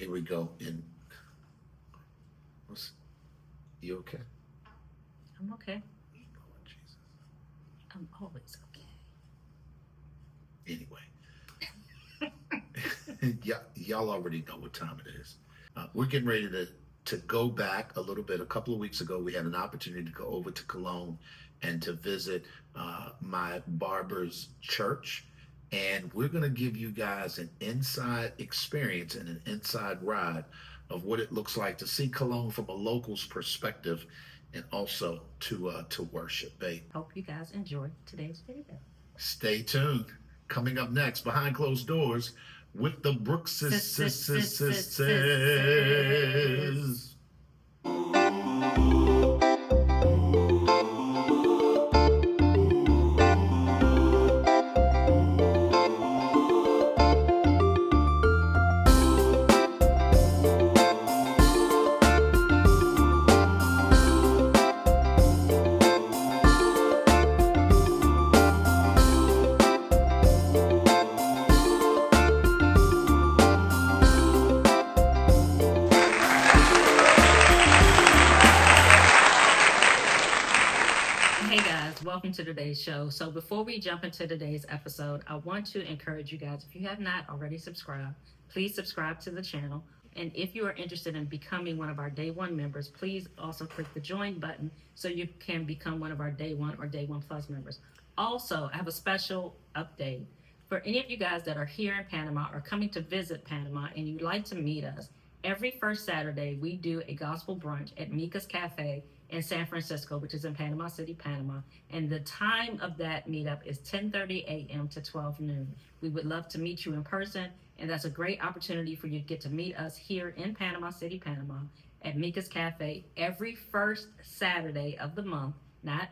Here we go. You okay? I'm okay. Lord Jesus. I'm always okay. Anyway, y'all already know what time it is. We're getting ready to go back a little bit. A couple of weeks ago, we had an opportunity to go over to Cologne and to visit my barber's church. And we're going to give you guys an inside experience and an inside ride of what it looks like to see Cologne from a local's perspective and also to worship, babe. Hope you guys enjoy today's video. Stay tuned. Coming up next, behind closed doors, with the Brookses. Welcome to today's show. So before we jump into today's episode, I want to encourage you guys, if you have not already subscribed, please subscribe to the channel. And if you are interested in becoming one of our Day One members, please also click the join button so you can become one of our Day One or Day One Plus members. Also, I have a special update. For any of you guys that are here in Panama or coming to visit Panama and you'd like to meet us, every first Saturday we do a Gospel Brunch at Mika's Cafe in San Francisco, which is in Panama City, Panama. And the time of that meetup is 10:30 a.m. to 12 noon. We would love to meet you in person, and that's a great opportunity for you to get to meet us here in Panama City, Panama, at Mika's Cafe every first Saturday of the month, not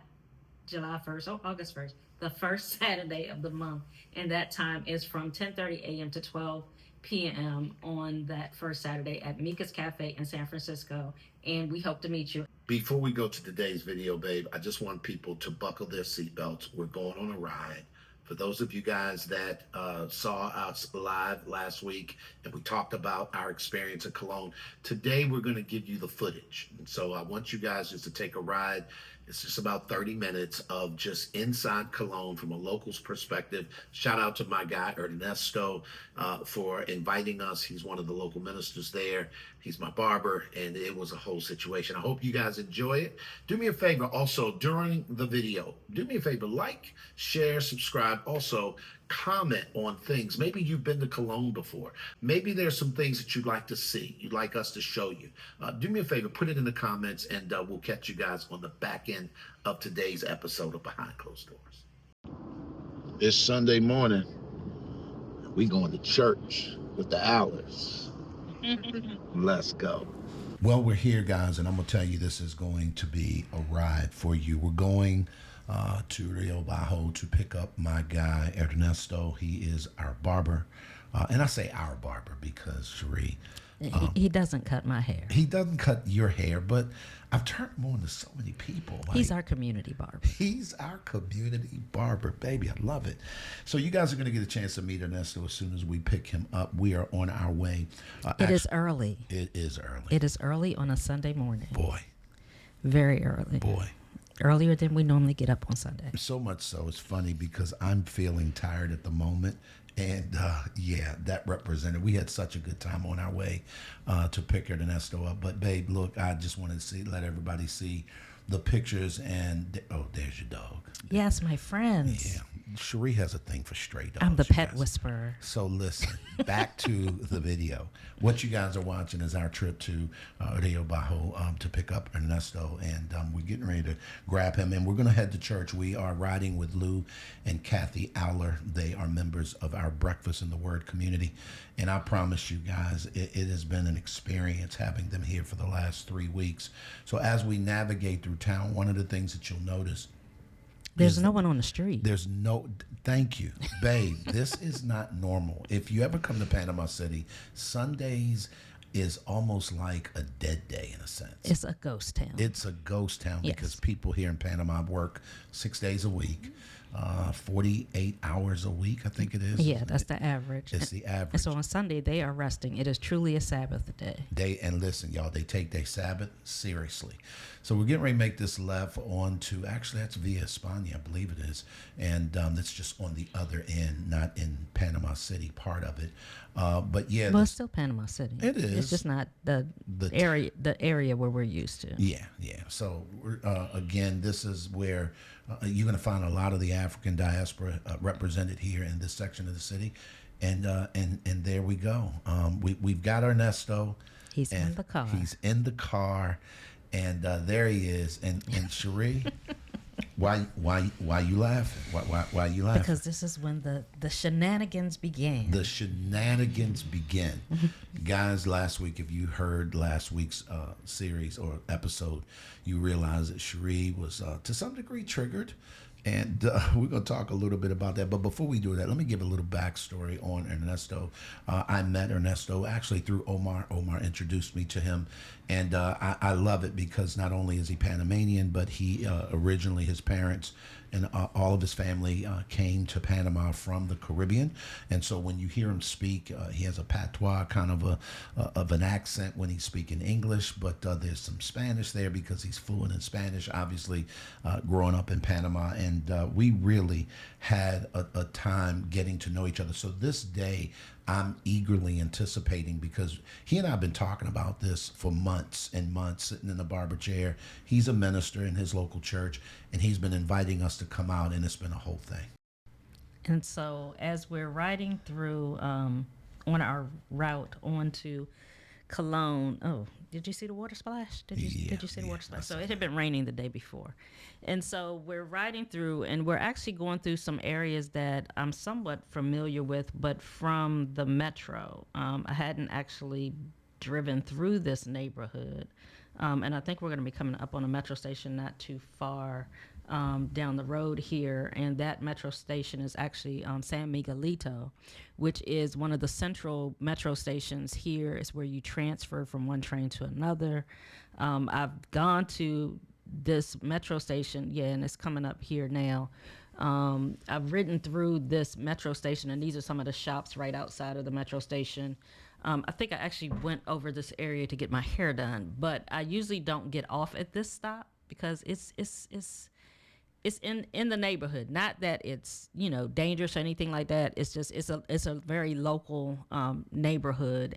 July 1st or August 1st, the first Saturday of the month. And that time is from 10:30 a.m. to 12 p.m. on that first Saturday at Mika's Cafe in San Francisco. And we hope to meet you. Before we go to today's video, babe, I just want people to buckle their seatbelts. We're going on a ride. For those of you guys that saw us live last week and we talked about our experience in Cologne, today we're going to give you the footage. And so I want you guys just to take a ride. It's just about 30 minutes of just inside Cologne from a local's perspective. Shout out to my guy, Ernesto, for inviting us. He's one of the local ministers there. He's my barber, and it was a whole situation. I hope you guys enjoy it. Do me a favor also during the video. Do me a favor, like, share, subscribe. Also, comment on things. Maybe you've been to Cologne before. Maybe there's some things that you'd like to see, you'd like us to show you. Do me a favor, put it in the comments, and we'll catch you guys on the back end of today's episode of Behind Closed Doors. It's Sunday morning. We going to church with the Allers. Let's go. Well, we're here, guys, and I'm going to tell you this is going to be a ride for you. We're going to Rio Bajo to pick up my guy, Ernesto. He is our barber. And I say our barber because, Cherie, he doesn't cut my hair. He doesn't cut your hair, but I've turned him on to so many people. Like, he's our community barber. He's our community barber, baby. I love it. So you guys are going to get a chance to meet Ernesto as soon as we pick him up. We are on our way. It is early. It is early. It is early on a Sunday morning. Boy. Very early. Boy. Earlier than we normally get up on Sunday. So much so, it's funny because I'm feeling tired at the moment. And that represented, we had such a good time on our way to pick Ernesto up. But babe, look, I just wanted to let everybody see the pictures and, there's your dog. Yes, my friends. Yeah. Cherie has a thing for stray dogs. I'm the pet whisperer. So listen, back to the video. What you guys are watching is our trip to Rio Bajo to pick up Ernesto, and we're getting ready to grab him, and we're going to head to church. We are riding with Lou and Kathy Aller. They are members of our Breakfast in the Word community, and I promise you guys, it has been an experience having them here for the last 3 weeks. So as we navigate through town, one of the things that you'll notice, there's no one on the street. Thank you, babe. This is not normal. If you ever come to Panama City, Sundays is almost like a dead day in a sense. It's a ghost town. It's a ghost town because people here in Panama work 6 days a week. 48 hours a week, I think it is. Yeah, that's the average. It's the And average. so on Sunday, they are resting. It is truly a Sabbath day. And listen, y'all, they take their Sabbath seriously. So we're getting ready to make this left on to, actually, that's via España, I believe it is. And that's just on the other end, not in Panama City, part of it. But yeah, Well, it's still Panama City. It is. It's just not the area where we're used to. Yeah, yeah. So again, this is where you're going to find a lot of the African diaspora represented here in this section of the city, and there we go. We've got Ernesto. He's in the car. He's in the car, and there he is. And Cherie, why you laughing? Why you laughing? Because this is when the shenanigans began. The shenanigans begin. Guys, last week, if you heard last week's series or episode, you realize that Cherie was to some degree triggered. And we're going to talk a little bit about that. But before we do that, let me give a little backstory on Ernesto. I met Ernesto actually through Omar. Omar introduced me to him. And I love it because not only is he Panamanian, but he originally, his parents and all of his family came to Panama from the Caribbean. And so when you hear him speak, he has a patois, kind of an accent when he's speaking English, but there's some Spanish there because he's fluent in Spanish, obviously growing up in Panama. And we really had a time getting to know each other. So this day, I'm eagerly anticipating because he and I have been talking about this for months and months, sitting in the barber chair. He's a minister in his local church, and he's been inviting us to come out, and it's been a whole thing. And so as we're riding through on our route onto Cologne, oh, did you see the water splash? Did you see the water splash? So it had been raining the day before. And so we're riding through, and we're actually going through some areas that I'm somewhat familiar with, but from the metro. I hadn't actually driven through this neighborhood. And I think we're going to be coming up on a metro station not too far down the road here. And that metro station is actually San Miguelito, which is one of the central metro stations here. Is where you transfer from one train to another. I've gone to this metro station, and it's coming up here now. I've ridden through this metro station, and these are some of the shops right outside of the metro station. I think I actually went over this area to get my hair done, but I usually don't get off at this stop because it's in the neighborhood. Not that it's dangerous or anything like that. It's just it's a very local neighborhood,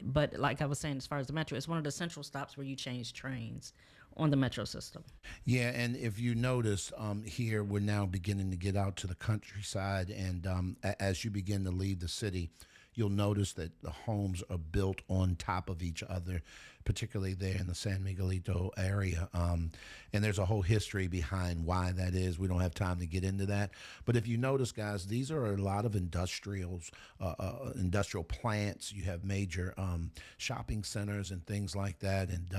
but like I was saying, as far as the metro, it's one of the central stops where you change trains on the metro system. Yeah, and if you notice, here we're now beginning to get out to the countryside, and as you begin to leave the city, you'll notice that the homes are built on top of each other, particularly there in the San Miguelito area. And there's a whole history behind why that is. We don't have time to get into that. But if you notice, guys, these are a lot of industrial plants. You have major shopping centers and things like that. And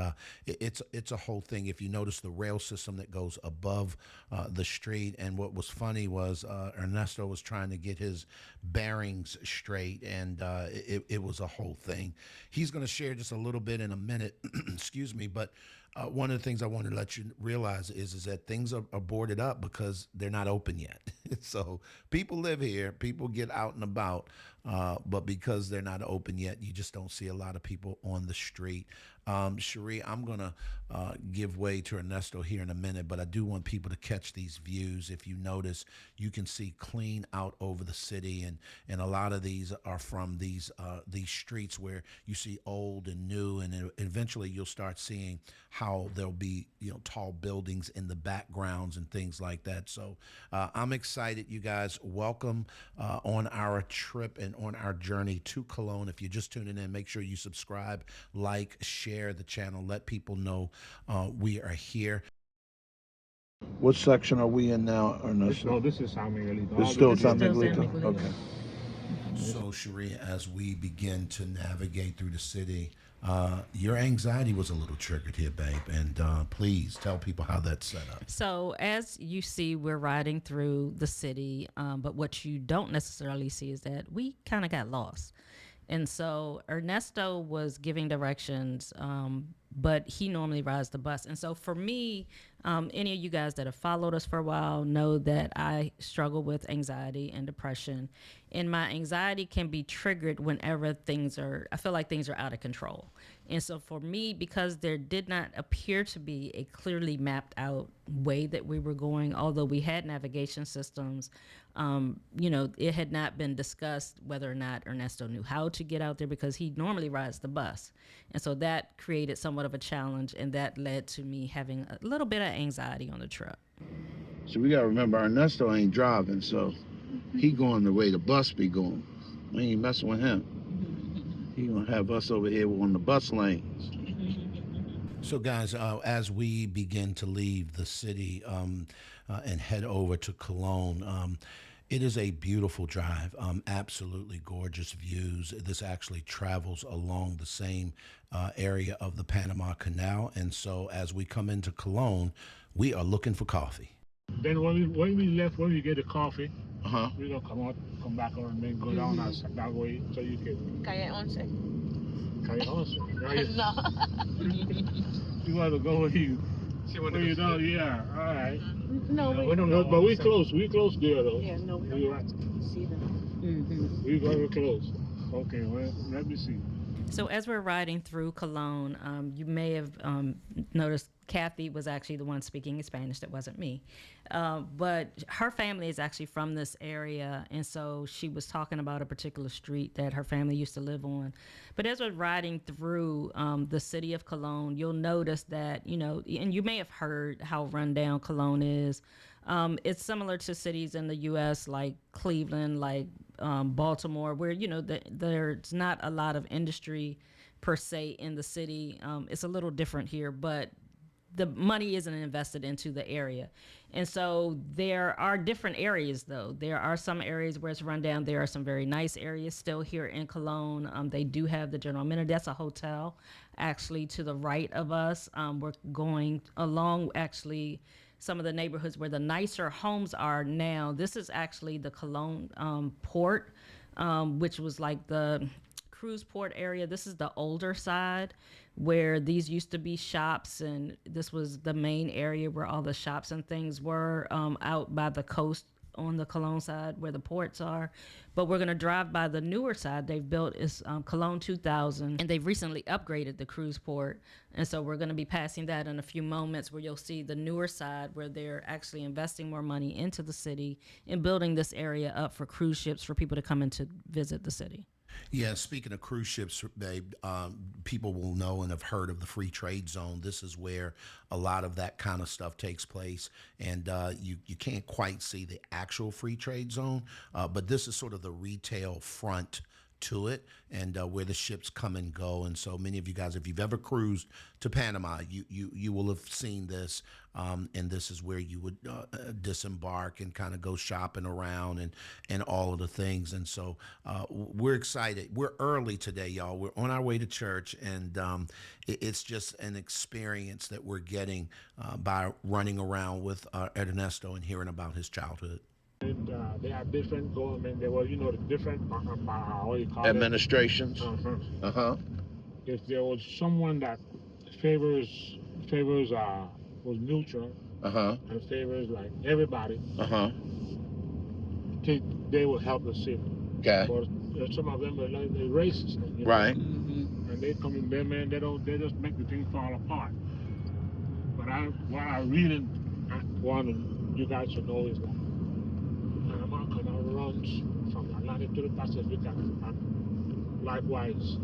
it's a whole thing. If you notice the rail system that goes above the street. And what was funny was Ernesto was trying to get his bearings straight, and it was a whole thing. He's going to share just a little bit in a minute, excuse me, but one of the things I want to let you realize is that things are boarded up because they're not open yet. So people live here, people get out and about, but because they're not open yet, you just don't see a lot of people on the street. Cherie, I'm going to give way to Ernesto here in a minute, but I do want people to catch these views. If you notice, you can see clean out over the city, and a lot of these are from these streets where you see old and new, and eventually you'll start seeing how there'll be tall buildings in the backgrounds and things like that. So I'm excited, you guys. Welcome on our trip and on our journey to Cologne. If you're just tuning in, make sure you subscribe, like, share the channel, let people know we are here. What section are we in now, Ernesto? No, this is San Miguelito. It's still San San Miguelito? Miguelito. Okay. So, Cherie, as we begin to navigate through the city, your anxiety was a little triggered here, babe, and please tell people how that's set up. So as you see, we're riding through the city, but what you don't necessarily see is that we kind of got lost. And so Ernesto was giving directions, but he normally rides the bus. And so for me, Any of you guys that have followed us for a while know that I struggle with anxiety and depression. And my anxiety can be triggered whenever I feel like things are out of control. And so for me, because there did not appear to be a clearly mapped out way that we were going, although we had navigation systems, it had not been discussed whether or not Ernesto knew how to get out there because he normally rides the bus. And so that created somewhat of a challenge, and that led to me having a little bit of anxiety on the trip. So we gotta remember Ernesto ain't driving, so he going the way the bus be going. We ain't messing with him. He gonna have us over here on the bus lanes. So, guys, as we begin to leave the city and head over to Cologne, it is a beautiful drive, absolutely gorgeous views. This actually travels along the same area of the Panama Canal. And so as we come into Cologne, we are looking for coffee. Then when we left, when we get the coffee, we're going to come back on and then go down that way so you can... Calle 11. Calle 11? Right? No. You want to go where you know, yeah, all right. No, we don't know. But we close there, though. Yeah, no, we You're don't right. see them. We're very close. Okay, well, let me see. So as we're riding through Cologne, you may have noticed Kathy was actually the one speaking in Spanish. That wasn't me. But her family is actually from this area, and so she was talking about a particular street that her family used to live on. But as we're riding through the city of Cologne, you'll notice that, and you may have heard how rundown Cologne is. It's similar to cities in the U.S. like Cleveland, like Baltimore, where, there's not a lot of industry per se in the city. It's a little different here, but the money isn't invested into the area. And so there are different areas, though. There are some areas where it's run down. There are some very nice areas still here in Cologne. They do have the General Minute. That's a hotel, actually, to the right of us. We're going along, actually, some of the neighborhoods where the nicer homes are now. This is actually the Cologne port, which was like the cruise port area. This is the older side where these used to be shops, and this was the main area where all the shops and things were out by the coast on the Cologne side where the ports are. But we're going to drive by the newer side they've built is Cologne 2000, and they've recently upgraded the cruise port. And so we're going to be passing that in a few moments, where you'll see the newer side where they're actually investing more money into the city and building this area up for cruise ships for people to come in to visit the city. Yeah, speaking of cruise ships, babe, people will know and have heard of the free trade zone. This is where a lot of that kind of stuff takes place. And you can't quite see the actual free trade zone, but this is sort of the retail front to it, and where the ships come and go. And so many of you guys, if you've ever cruised to Panama, you will have seen this, and this is where you would disembark and kind of go shopping around and all of the things. And so we're excited. We're early today, y'all. We're on our way to church, and it's just an experience that we're getting by running around with Ernesto and hearing about his childhood. And they have different government. They were, the different what you call Administrations. If there was someone that favors was neutral and favors like everybody, they will help the city. Okay. But some of them are like they're racist, Right. And they come in there, man. They just make the thing fall apart. But what I really want you guys to know is that Panama Canal runs from Atlantic to the Pacific and likewise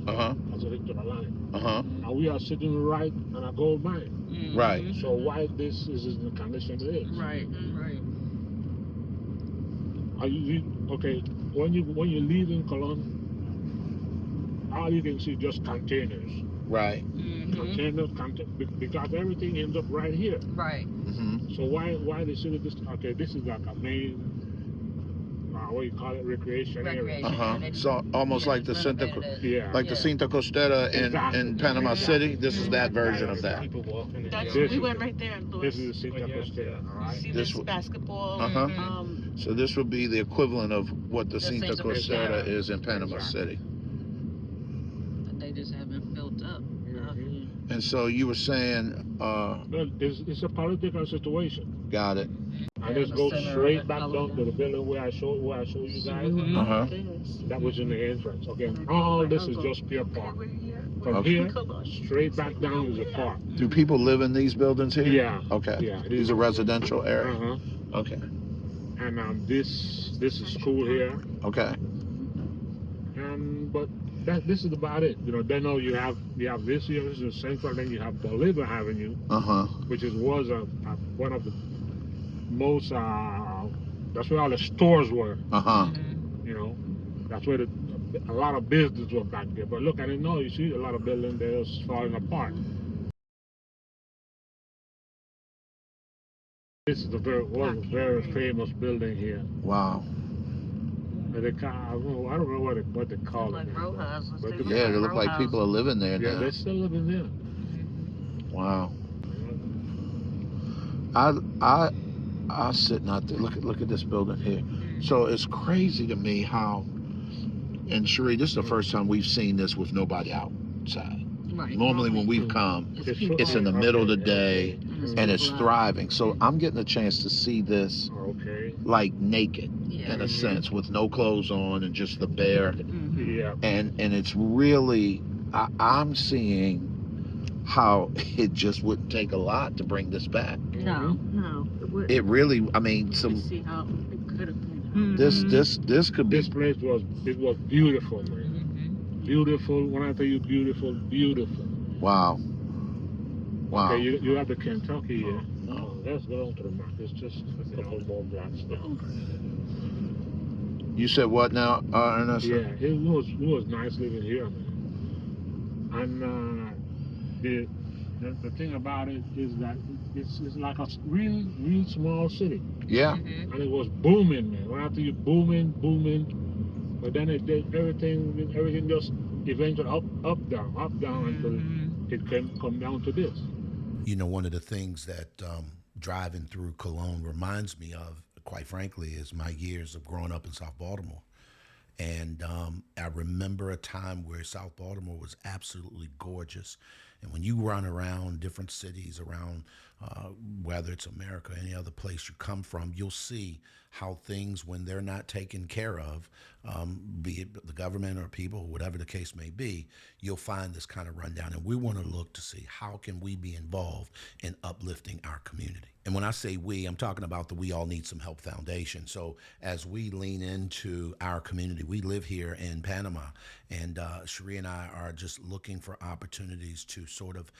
Pacific to Atlantic. And we are sitting right on a gold mine. Right. So why this is in the condition it is? Right. Are you okay? When you leave in Cologne, all you can see just containers. Right. Containers, because everything ends up right here. Right. So why the city this is like a main what you call it, recreation area. So almost like the Cinta Costera in Panama City. This is that version of that. We went right there and this is the Cinta Costera, all right? see this basketball. So this would be the equivalent of what the Cinta Costera is in Panama City. But they just haven't built up. And And so you were saying, Well, it's a political situation. got it. I just go straight back down to the building where I showed you guys. Uh-huh. That was in the entrance. Okay, all this is just pure park. From Okay. here, straight back down is a park. Do people live in these buildings here? Yeah. Okay. Yeah. These are residential area? Uh-huh. Okay. And this is school here. Okay. And but this is about it. You know, then you have this here. This is central. Then you have Bolivar Avenue, which was one of the most. That's where all the stores were. You know, that's where a lot of business were back there. But look at it now. You see a lot of buildings that are falling apart. This is a very famous building here. Wow. I don't know what they call it. Like row houses. Yeah, they look like people are living there now. Yeah, they're still living there. Wow. I sitting out there. Look at this building here. So it's crazy to me how. And Cherie, this is the first time we've seen this with nobody outside. Right. Normally when we've come, it's in the middle of the day and it's thriving. So I'm getting a chance to see this like naked in a sense, with no clothes on and just the bare. Yeah. And it's really, I'm seeing how it just wouldn't take a lot to bring this back. No. It really, I mean, See how it could have been. this could be. This place was beautiful, man. Beautiful. When I tell you beautiful, beautiful. Wow. Wow. Okay, you have the Kentucky here. Oh, let's go on to the map. It's just a couple more blocks now. You said what now, Ernesto? Yeah, it was nice living here, man. And the thing about it is that it's like a real small city. Yeah. And it was booming, man. When I tell you booming, but then everything just eventually up down until it can come down to this. You know, one of the things that driving through Cologne reminds me of, quite frankly, is my years of growing up in South Baltimore. And I remember a time where South Baltimore was absolutely gorgeous. And when you run around different cities around, whether it's America or any other place you come from, you'll see how things, when they're not taken care of, be it the government or people, whatever the case may be, you'll find this kind of rundown. And we want to look to see how can we be involved in uplifting our community. And when I say we, I'm talking about the We All Need Some Help Foundation. So as we lean into our community, we live here in Panama, and Cherie and I are just looking for opportunities to sort of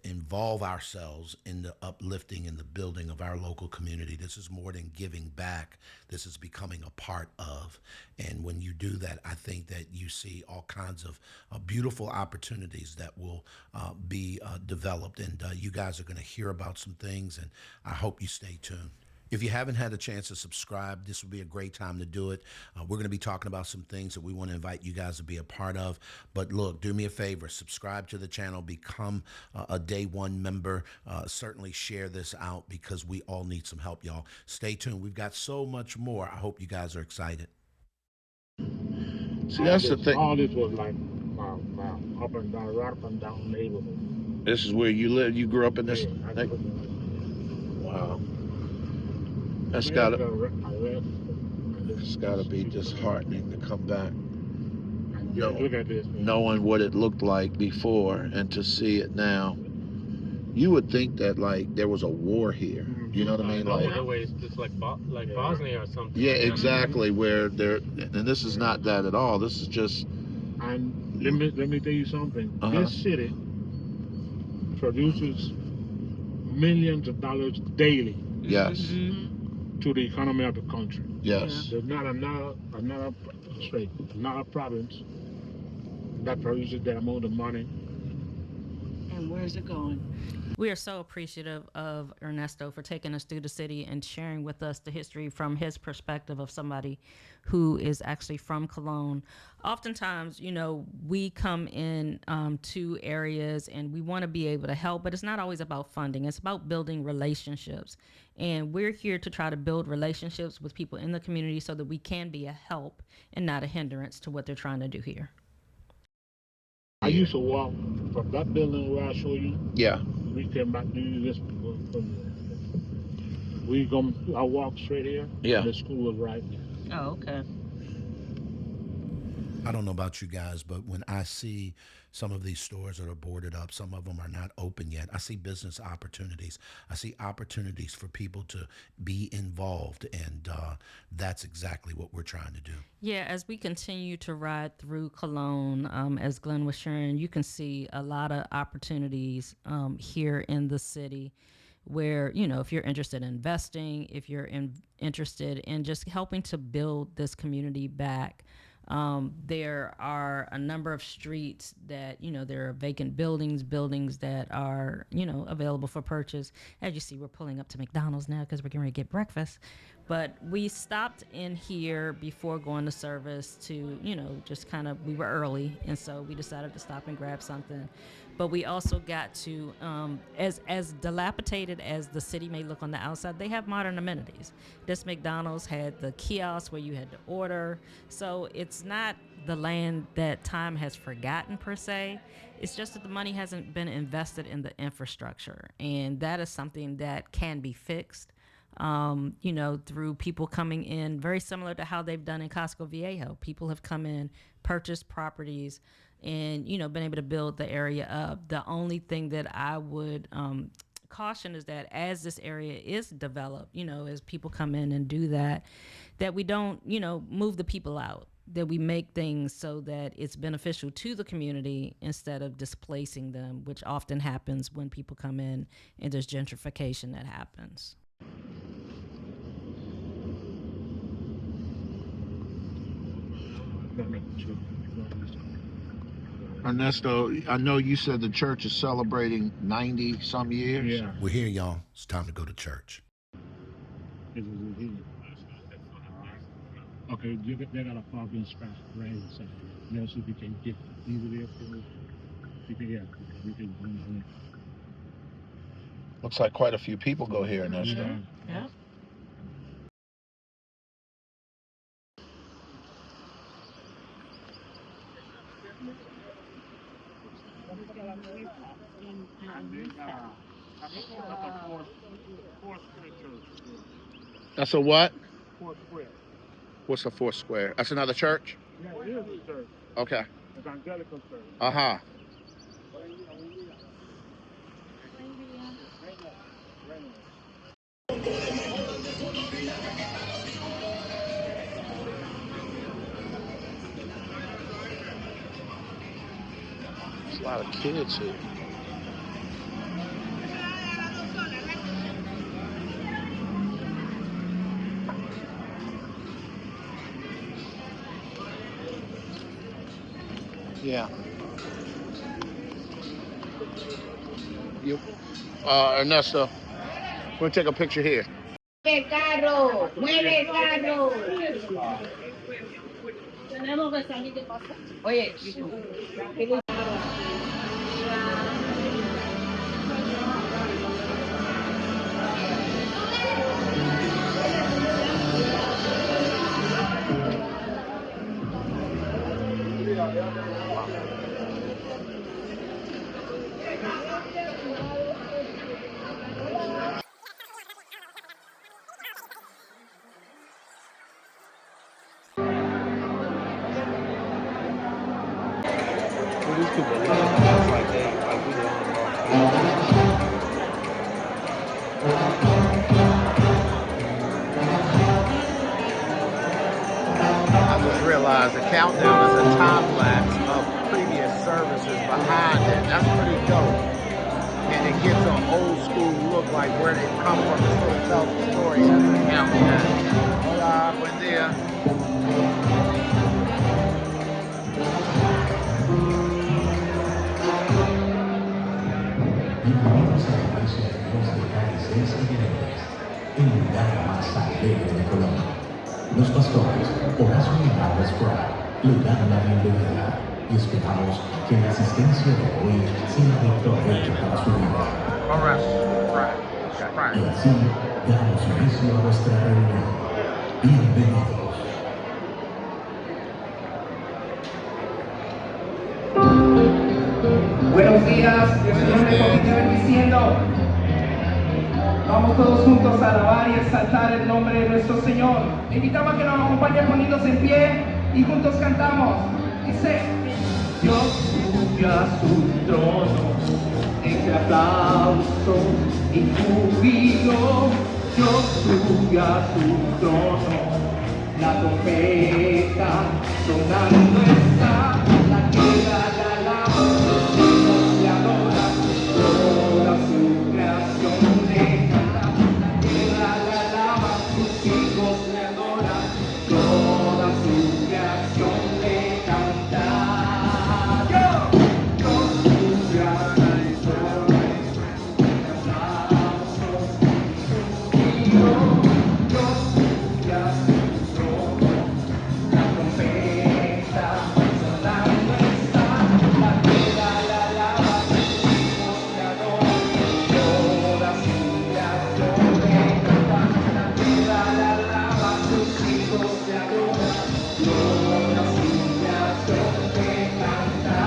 involve ourselves in the uplifting and the building of our local community. This is more than giving back. This is becoming a part of. And when you do that, I think that you see all kinds of beautiful opportunities that will be developed. And you guys are going to hear about some things, and I hope you stay tuned. If you haven't had a chance to subscribe, this would be a great time to do it. We're going to be talking about some things that we want to invite you guys to be a part of. But look, do me a favor, subscribe to the channel, become a day one member. Certainly share this out because we all need some help, y'all. Stay tuned. We've got so much more. I hope you guys are excited. See, that's the thing. All this was like up and down, right up and down neighborhood. This is where you live. You grew up in this. Yeah, Wow. That's gotta be disheartening to come back. Look at this, man. Knowing what it looked like before and to see it now. You would think that like there was a war here. You know what I mean? Like, it's like Bosnia or something. yeah, exactly. Where there, and this is not that at all. This is just. And let me tell you something. This city produces millions of dollars daily. Yes. To the economy of the country. Yes. There's not another state, another province that produces that amount of money. And where's it going? We are so appreciative of Ernesto for taking us through the city and sharing with us the history from his perspective of somebody who is actually from Cologne. Oftentimes, you know, we come in to areas and we want to be able to help, but it's not always about funding. It's about building relationships. And we're here to try to build relationships with people in the community so that we can be a help and not a hindrance to what they're trying to do here. I used to walk From that building where I show you, Yeah. we came back to use this I walk straight here. Yeah. The school was right there. Oh, okay. I don't know about you guys, but when I see some of these stores that are boarded up, some of them are not open yet. I see business opportunities. I see opportunities for people to be involved, and that's exactly what we're trying to do. Yeah, as we continue to ride through Cologne, as Glenn was sharing, you can see a lot of opportunities here in the city where, you know, if you're interested in investing, if you're interested in just helping to build this community back. There are a number of streets that, you know, there are vacant buildings that are, you know, available for purchase. As you see, we're pulling up to McDonald's now because we're getting ready to get breakfast. But we stopped in here before going to service to, you know, just kind of, we were early. And so we decided to stop and grab something. But we also got to, as dilapidated as the city may look on the outside, they have modern amenities. This McDonald's had the kiosk where you had to order. So it's not the land that time has forgotten per se. It's just that the money hasn't been invested in the infrastructure. And that is something that can be fixed. You know, through people coming in, very similar to how they've done in Costco Viejo. People have come in, purchased properties, and, you know, been able to build the area up. The only thing that I would caution is that as this area is developed, you know, as people come in and do that, that we don't, you know, move the people out, that we make things so that it's beneficial to the community instead of displacing them, which often happens when people come in and there's gentrification that happens. Ernesto, I know you said the church is celebrating 90 some years. Yeah. We're here, y'all. It's time to go to church. Okay, they got a parking spot right inside. Let's see if we can get easily. We can. Looks like quite a few people go here, Ernesto. Yeah. That's a what? Four square. What's a four square? That's another church? Yeah, it is a church. Okay. Evangelical church. Uh-huh. There's a lot of kids here. Yeah. You, Ernesto, we'll take a picture here. Carro, mueve carro. Oye, Well, these people live like we I just realized the countdown is a time lapse of previous services behind it. That's pretty dope. And it gives an old school look like where they come from. It sort of tells the story as the countdown. Hola, buen día. Bienvenidos a la iglesia de Dios de calles diferentes, el lugar más alegre de Cologne. Los pastores Horacio y Manuel Square le dan la bienvenida y esperamos que la asistencia de hoy sea de provecho para su vida. Y así damos inicio a nuestra reunión. Bienvenidos. Buenos días, Dios me continúe bendiciendo. Vamos todos juntos a alabar y exaltar el nombre de nuestro Señor. Le invitamos a que nos acompañen poniéndose en pie y juntos cantamos. Dice: Dios sube a su trono, entre aplausos y júbilo. Dios sube a su trono, la trompeta sonando está, la tierra la alaba, los cielos le adoran, toda su creación le canta, la tierra la alaba, sus hijos le adoran, toda su creación le canta. Dios sube hasta el trono, aplausos y júbilo. Dios sube a su trono, la trompeta sonando está, la tierra la alaba, sus hijos le adoran, toda su creación le canta, la tierra la alaba, sus hijos le adoran, toda su creación le canta.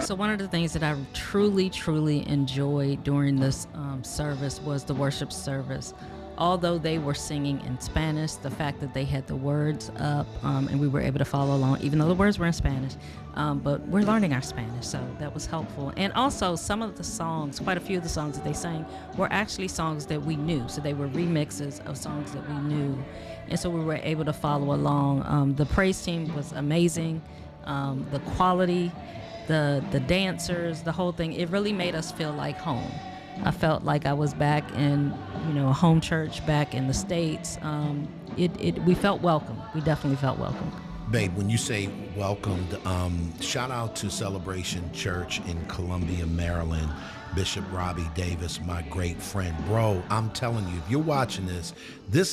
So one of the things that I truly enjoyed during this service was the worship service. Although they were singing in Spanish, the fact that they had the words up and we were able to follow along, even though the words were in Spanish, but we're learning our Spanish, so that was helpful. And also some of the songs, quite a few of the songs that they sang were actually songs that we knew. So they were remixes of songs that we knew. And so we were able to follow along. The praise team was amazing. The quality, the dancers, the whole thing, it really made us feel like home. I felt like I was back in, a home church back in the States. We felt welcome. We definitely felt welcome. Babe, when you say welcomed, shout out to Celebration Church in Columbia, Maryland. Bishop Robbie Davis, my great friend. Bro, I'm telling you, if you're watching this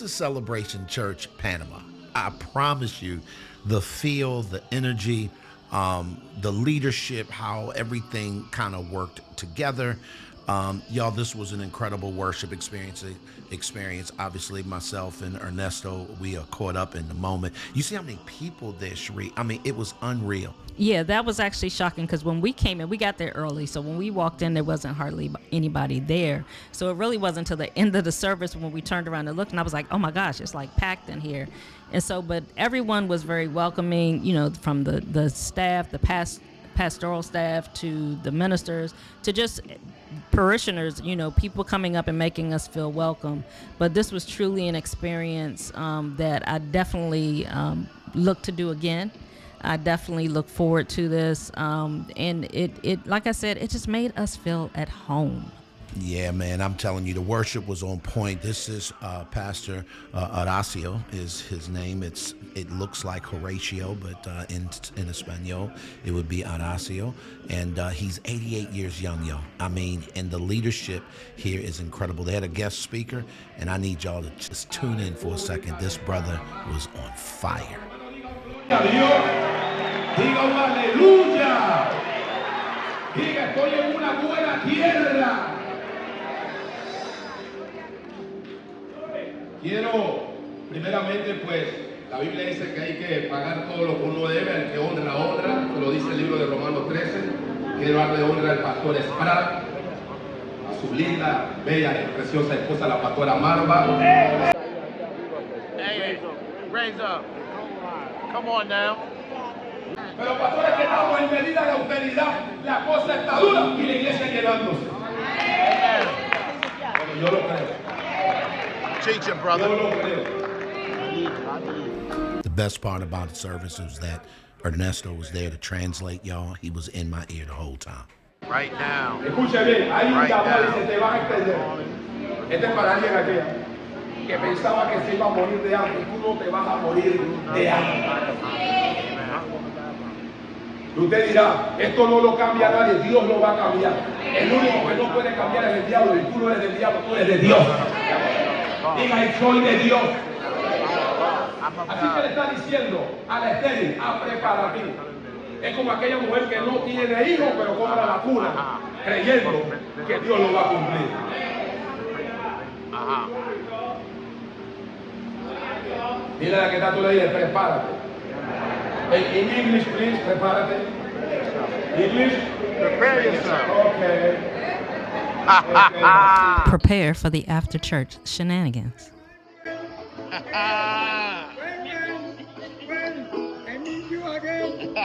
is Celebration Church, Panama. I promise you, the feel, the energy, the leadership, how everything kind of worked together. Y'all, this was an incredible worship experience. Obviously, myself and Ernesto, we are caught up in the moment. You see how many people there, Sheree? I mean, it was unreal. Yeah, that was actually shocking because when we came in, we got there early. So when we walked in, there wasn't hardly anybody there. So it really wasn't until the end of the service when we turned around and looked, and I was like, oh my gosh, it's like packed in here. And so, but everyone was very welcoming, from the staff, the pastoral staff to the ministers to just parishioners, people coming up and making us feel welcome. But this was truly an experience that I definitely look to do again. I definitely look forward to this. And it, like I said, it just made us feel at home. Yeah, man, I'm telling you, the worship was on point. This is Pastor Horacio is his name. It looks like Horatio, but in Espanol, it would be Horacio. And he's 88 years young, y'all. I mean, and the leadership here is incredible. They had a guest speaker, and I need y'all to just tune in for a second. This brother was on fire. Diga un aleluya. Diga, estoy en una buena tierra. Quiero, primeramente, pues, la Biblia dice que hay que pagar todo lo que uno debe, al que honra, honra. Lo dice el libro de Romanos 13. Quiero darle honra al pastor Expats, a su linda, bella y preciosa esposa, la pastora Marva. Raise up. Come on now. Pero pastores que estamos en medida de austeridad, la cosa está dura y la iglesia llenándose. Bueno, yo lo creo. Teach it, brother. Yo lo creo. The best part about the service was that Ernesto was there to translate, y'all. He was in my ear the whole time. Right now. Escuche bien, hay un Right llamado y now. se te van a extender. Este es para alguien aquí que pensaba que se iba a morir de hambre. Tú no te vas a morir de hambre. Y usted dirá, esto no lo cambia nadie, Dios lo va a cambiar. El único que no puede cambiar es el diablo, y tú no eres del diablo, tú eres de Dios. Diga, soy de Dios. Así que le está diciendo a la estéril, prepara ti. Es como aquella mujer que no tiene hijos, pero compra la cuna, creyendo que Dios lo va a cumplir. Dile a la que está tú le dices, prepárate. In English, please, prepárate. English? Prepare yourself. Okay. Prepare for the after church shenanigans. I need you again. I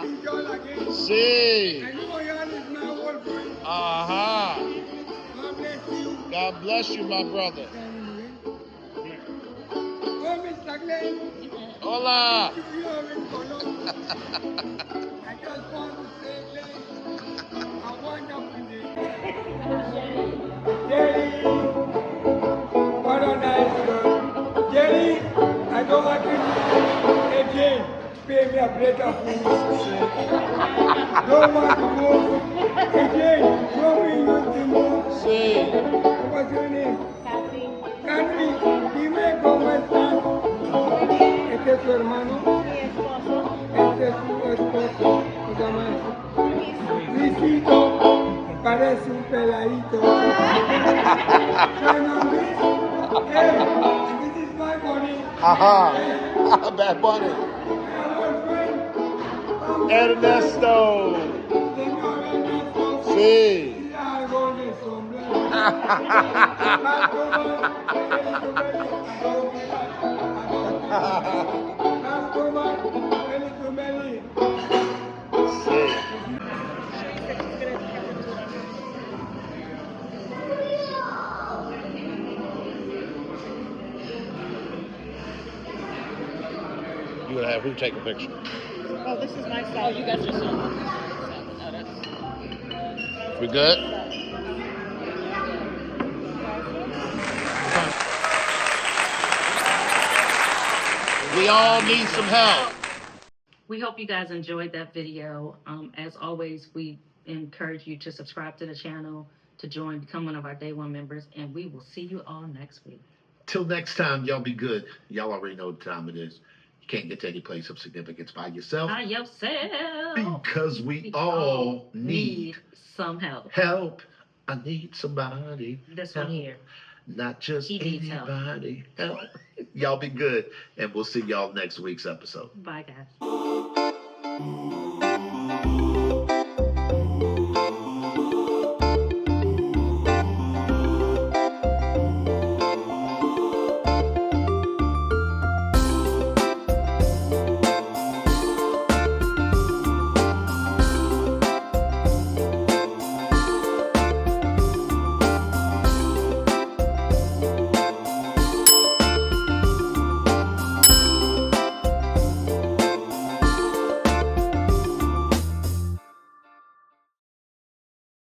need you all again. See. I know y'all is my old friend. Uh-huh. God bless you. God bless you, my brother. Oh, Mr. Glenn. Hola. You here in Cologne. I just want to say, Glenn, a wonderful day. Jenny, what a nice girl. Jenny, I don't want to again pay me a plate of food. Don't want to go again. Show me your thing. Sí. What's your name? Catherine, dime cómo estás. Este es su hermano. Este es su esposo. ¿Cómo se llama eso? Luisito. Parece un peladito. Bueno, Luis. Hey, this is my money. Ajá. Bad Bunny. My friend. Ernesto. Señor Ernesto. Sí. Algo de sombrero. You gonna have who take a picture? Oh, this is my side. Oh, you got your son. Oh, that's... We good? We all need some help. We hope you guys enjoyed that video. As always, we encourage you to subscribe to the channel, to join, become one of our day one members, and we will see you all next week. Till next time, y'all be good. Y'all already know what time it is. You can't get to any place of significance by yourself. By yourself. Because we all need some help. Help. I need somebody. This help. one here. Not just He needs help. anybody. Help. Y'all be good. And we'll see y'all next week's episode. Bye, guys.